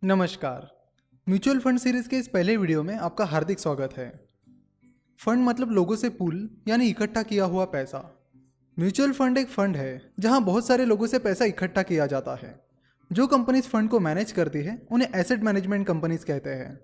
नमस्कार। Mutual fund series के इस पहले वीडियो में आपका हार्दिक स्वागत है। फंड मतलब लोगों से पूल यानी इकट्ठा किया हुआ पैसा। म्यूचुअल फंड एक फंड है जहां बहुत सारे लोगों से पैसा इकट्ठा किया जाता है। जो कंपनीज फंड को मैनेज करती है उन्हें एसेट मैनेजमेंट कंपनीज कहते हैं।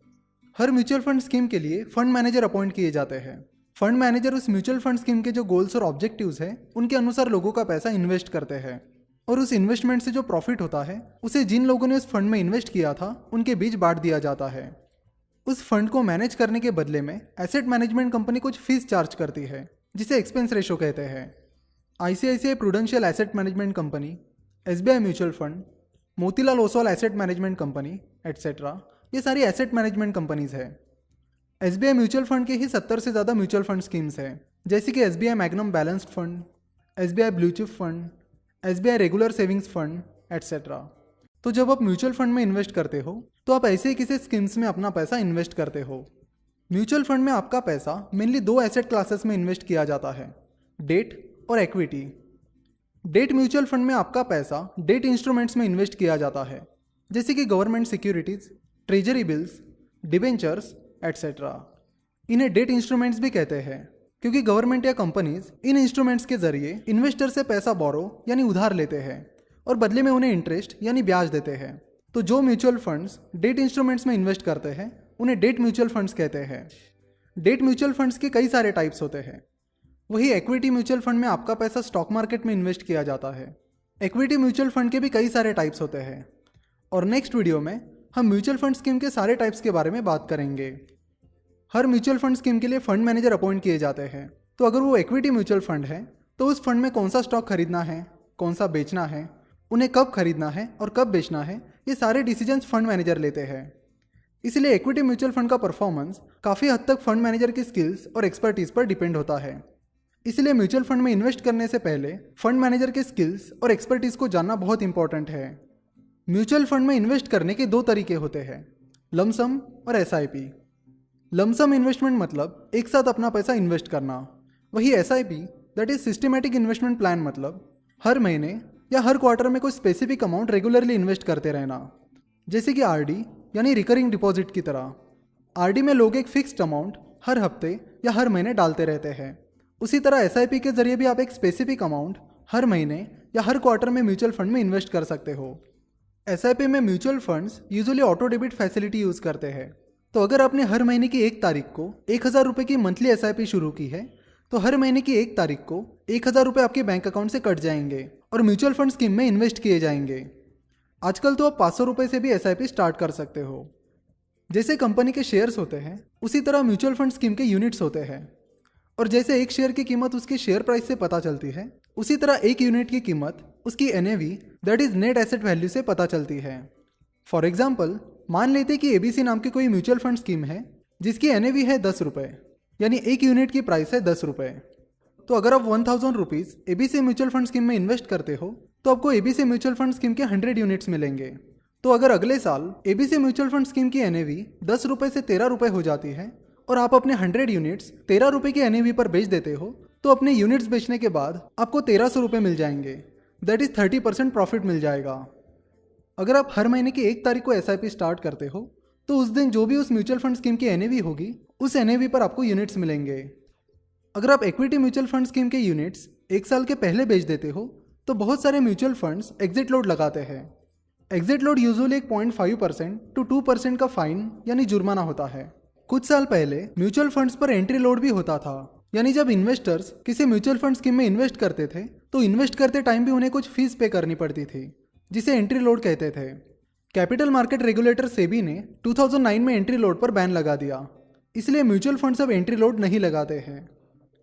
हर म्यूचुअल फंड स्कीम के लिए फंड मैनेजर अपॉइंट किए जाते हैं। फंड मैनेजर उस म्यूचुअल फंड स्कीम के जो गोल्स और ऑब्जेक्टिव्स हैं उनके अनुसार लोगों का पैसा इन्वेस्ट करते हैं और उस इन्वेस्टमेंट से जो प्रॉफिट होता है उसे जिन लोगों ने उस फंड में इन्वेस्ट किया था उनके बीच बांट दिया जाता है। उस फंड को मैनेज करने के बदले में एसेट मैनेजमेंट कंपनी कुछ फीस चार्ज करती है जिसे एक्सपेंस रेशो कहते हैं। ICICI prudential asset management company, SBI mutual fund, Motilal Oswal asset management company etcetera, ये सारी एसेट मैनेजमेंट कंपनीज है। एसबीआई म्यूचुअल फंड के ही 70 से ज़्यादा म्यूचुअल फंड स्कीम्स हैं, जैसे कि SBI magnum balanced fund, SBI blue chip fund, SBI regular savings fund etcetera. तो जब आप म्यूचुअल फंड में इन्वेस्ट करते हो तो आप ऐसे ही किसी स्कीम्स में अपना पैसा इन्वेस्ट करते हो। म्यूचुअल फंड में आपका पैसा मेनली दो एसेट क्लासेस में इन्वेस्ट किया जाता है, डेट और इक्विटी। डेट म्यूचुअल फंड में आपका पैसा डेट इंस्ट्रूमेंट्स में इन्वेस्ट किया जाता है, जैसे कि government securities, treasury bills, debentures etcetera. इन्हें डेट इंस्ट्रूमेंट्स भी कहते हैं क्योंकि गवर्नमेंट या कंपनीज इन इंस्ट्रूमेंट्स के जरिए इन्वेस्टर से पैसा बोरो यानी उधार लेते हैं और बदले में उन्हें इंटरेस्ट यानी ब्याज देते हैं। तो जो म्यूचुअल फंड्स डेट इंस्ट्रूमेंट्स में इन्वेस्ट करते हैं उन्हें डेट म्यूचुअल फंड्स कहते हैं। डेट म्यूचुअल फंड्स के कई सारे टाइप्स होते हैं। वही इक्विटी म्यूचुअल फंड में आपका पैसा स्टॉक मार्केट में इन्वेस्ट किया जाता है। इक्विटी म्यूचुअल फंड के भी कई सारे टाइप्स होते हैं और नेक्स्ट वीडियो में हम म्यूचुअल फंड स्कीम के सारे टाइप्स के बारे में बात करेंगे। हर म्यूचुअल फंड स्कीम के लिए फंड मैनेजर अपॉइंट किए जाते हैं। तो अगर वो इक्विटी म्यूचुअल फंड है तो उस फंड में कौन सा स्टॉक खरीदना है, कौन सा बेचना है, उन्हें कब खरीदना है और कब बेचना है, ये सारे डिसीजंस फंड मैनेजर लेते हैं। इसलिए इक्विटी म्यूचुअल फंड का परफॉर्मेंस काफ़ी हद तक फंड मैनेजर की स्किल्स और एक्सपर्टीज पर डिपेंड होता है। इसलिए म्यूचुअल फंड में इन्वेस्ट करने से पहले फंड मैनेजर के स्किल्स और एक्सपर्टीज को जानना बहुत इंपॉर्टेंट है। म्यूचुअल फंड में इन्वेस्ट करने के दो तरीके होते हैं, लमसम और एसआईपी। लमसम इन्वेस्टमेंट मतलब एक साथ अपना पैसा इन्वेस्ट करना। वही SIP that is systematic investment plan मतलब हर महीने या हर क्वार्टर में कोई स्पेसिफिक अमाउंट रेगुलरली इन्वेस्ट करते रहना, जैसे कि आरडी यानी रिकरिंग डिपॉजिट की तरह। आरडी में लोग एक फिक्स्ड अमाउंट हर हफ्ते या हर महीने डालते रहते हैं। उसी तरह एसआईपी के जरिए भी आप एक स्पेसिफिक अमाउंट हर महीने या हर क्वार्टर में म्यूचुअल फंड में इन्वेस्ट कर सकते हो। एसआईपी में mutual funds usually auto debit facility use करते हैं। तो अगर आपने हर महीने की 1 तारीख को 1000 रुपये की मंथली एसआईपी शुरू की है तो हर महीने की 1 तारीख को 1000 रुपये आपके बैंक अकाउंट से कट जाएंगे और म्यूचुअल फंड स्कीम में इन्वेस्ट किए जाएंगे। आजकल तो आप 500 रुपये से भी एसआईपी स्टार्ट कर सकते हो। जैसे कंपनी के शेयर्स होते हैं उसी तरह म्यूचुअल फंड स्कीम के यूनिट्स होते हैं और जैसे एक शेयर की कीमत उसकी शेयर प्राइस से पता चलती है उसी तरह एक यूनिट की कीमत उसकी NAV that is net asset value से पता चलती है। फॉर एग्जाम्पल, मान लेते कि एबीसी नाम की कोई म्यूचुअल फंड स्कीम है जिसकी एनएवी है 10 रुपये, यानी एक यूनिट की प्राइस है 10 रुपये। तो अगर आप 1000 rupees ABC mutual fund scheme में इन्वेस्ट करते हो तो आपको एबीसी म्यूचुअल फंड स्कीम के 100 यूनिट्स मिलेंगे। तो अगर अगले साल एबीसी म्यूचुअल फंड स्कीम की एनएवी 10 रुपये से 13 रुपये हो जाती है और आप अपने 100 यूनिट्स 13 रुपये की एनएवी पर बेच देते हो तो अपने यूनिट्स बेचने के बाद आपको 1300 रुपये मिल जाएंगे, दैट इज 30% प्रॉफिट मिल जाएगा। अगर आप हर महीने की 1 तारीख को एसआईपी स्टार्ट करते हो तो उस दिन जो भी उस म्यूचुअल फंड स्कीम की एनएवी होगी उस एनएवी पर आपको यूनिट्स मिलेंगे। अगर आप इक्विटी म्यूचुअल फंड स्कीम के यूनिट्स 1 साल के पहले बेच देते हो तो बहुत सारे म्यूचुअल फंड्स एग्जिट लोड लगाते हैं। एग्जिट लोड यूजुअली एक 0.5% to 2% का फाइन यानी जुर्माना होता है। कुछ साल पहले म्यूचुअल फंड्स पर एंट्री लोड भी होता था, यानी जब इन्वेस्टर्स किसी म्यूचुअल फंड स्कीम में इन्वेस्ट करते थे तो इन्वेस्ट करते टाइम भी उन्हें कुछ फीस पे करनी पड़ती थी जिसे एंट्री लोड कहते थे। कैपिटल मार्केट रेगुलेटर सेबी ने 2009 में एंट्री लोड पर बैन लगा दिया, इसलिए म्यूचुअल फंड्स अब एंट्री लोड नहीं लगाते हैं।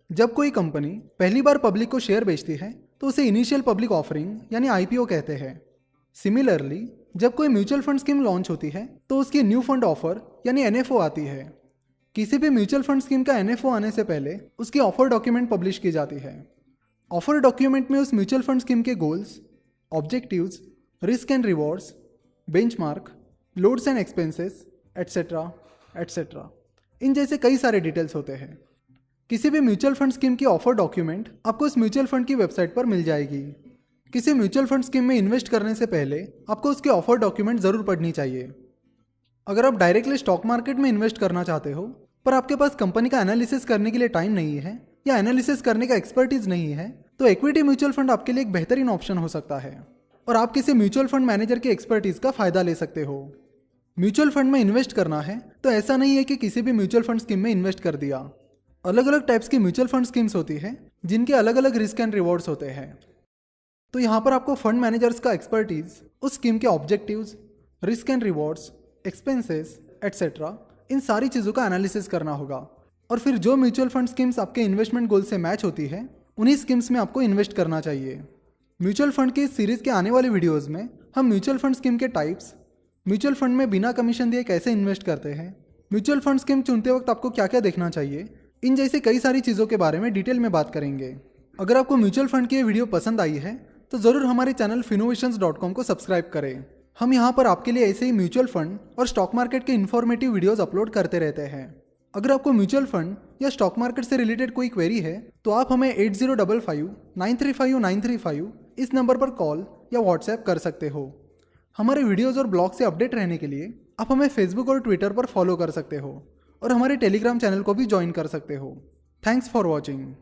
जब कोई कंपनी पहली बार पब्लिक को शेयर बेचती है तो उसे इनिशियल पब्लिक ऑफरिंग यानी आईपीओ कहते हैं। सिमिलरली जब कोई म्यूचुअल फंड स्कीम लॉन्च होती है तो उसकी न्यू फंड ऑफर यानी एनएफओ आती है। किसी भी म्यूचुअल फंड स्कीम का एनएफओ आने से पहले उसकी ऑफर डॉक्यूमेंट पब्लिश की जाती है। ऑफर डॉक्यूमेंट में उस म्यूचुअल फंड स्कीम के goals, objectives, risk and rewards, benchmark, loads and expenses etcetera etcetera, इन जैसे कई सारे डिटेल्स होते हैं। किसी भी म्यूचुअल फंड स्कीम की ऑफर डॉक्यूमेंट आपको उस म्यूचुअल फंड की वेबसाइट पर मिल जाएगी। किसी म्यूचुअल फंड स्कीम में इन्वेस्ट करने से पहले आपको उसके ऑफर डॉक्यूमेंट ज़रूर पढ़नी चाहिए। अगर आप डायरेक्टली स्टॉक मार्केट में इन्वेस्ट करना चाहते हो पर आपके पास कंपनी का एनालिसिस करने के लिए टाइम नहीं है या एनालिसिस करने का एक्सपर्टीज नहीं है, तो इक्विटी म्यूचुअल फंड आपके लिए एक बेहतरीन ऑप्शन हो सकता है और आप किसी म्यूचुअल फंड मैनेजर की एक्सपर्टीज का फायदा ले सकते हो। म्यूचुअल फंड में इन्वेस्ट करना है तो ऐसा नहीं है कि किसी भी म्यूचुअल फंड स्कीम में इन्वेस्ट कर दिया। अलग अलग टाइप्स की म्यूचुअल फंड स्कीम्स होती है जिनके अलग अलग रिस्क एंड रिवॉर्ड्स होते हैं। तो यहाँ पर आपको फंड मैनेजर्स का एक्सपर्टीज, उस स्कीम के objectives, risk and rewards, expenses etcetera, इन सारी चीज़ों का एनालिसिस करना होगा और फिर जो म्यूचुअल फंड स्कीम्स आपके इन्वेस्टमेंट गोल से मैच होती है उन्हीं स्कीम्स में आपको इन्वेस्ट करना चाहिए। म्यूचुअल फंड की इस सीरीज़ के आने वाले वीडियोज़ में हम म्यूचुअल फंड स्कीम के टाइप्स, म्यूचुअल फंड में बिना कमीशन दिए कैसे इन्वेस्ट करते हैं, म्यूचुअल फंड स्कीम चुनते वक्त आपको क्या क्या देखना चाहिए, इन जैसे कई सारी चीज़ों के बारे में डिटेल में बात करेंगे। अगर आपको म्यूचुअल फंड की ये वीडियो पसंद आई है तो ज़रूर हमारे चैनल finnovations.com को सब्सक्राइब करें। हम यहाँ पर आपके लिए ऐसे ही म्यूचुअल फंड और स्टॉक मार्केट के इन्फॉर्मेटिव वीडियोस अपलोड करते रहते हैं। अगर आपको म्यूचुअल फंड या स्टॉक मार्केट से रिलेटेड कोई क्वेरी है तो आप हमें 8055935935 इस नंबर पर कॉल या व्हाट्सएप कर सकते हो। हमारे वीडियोज़ और ब्लॉग से अपडेट रहने के लिए आप हमें फेसबुक और ट्विटर पर फॉलो कर सकते हो और हमारे टेलीग्राम चैनल को भी ज्वाइन कर सकते हो। Thanks for watching.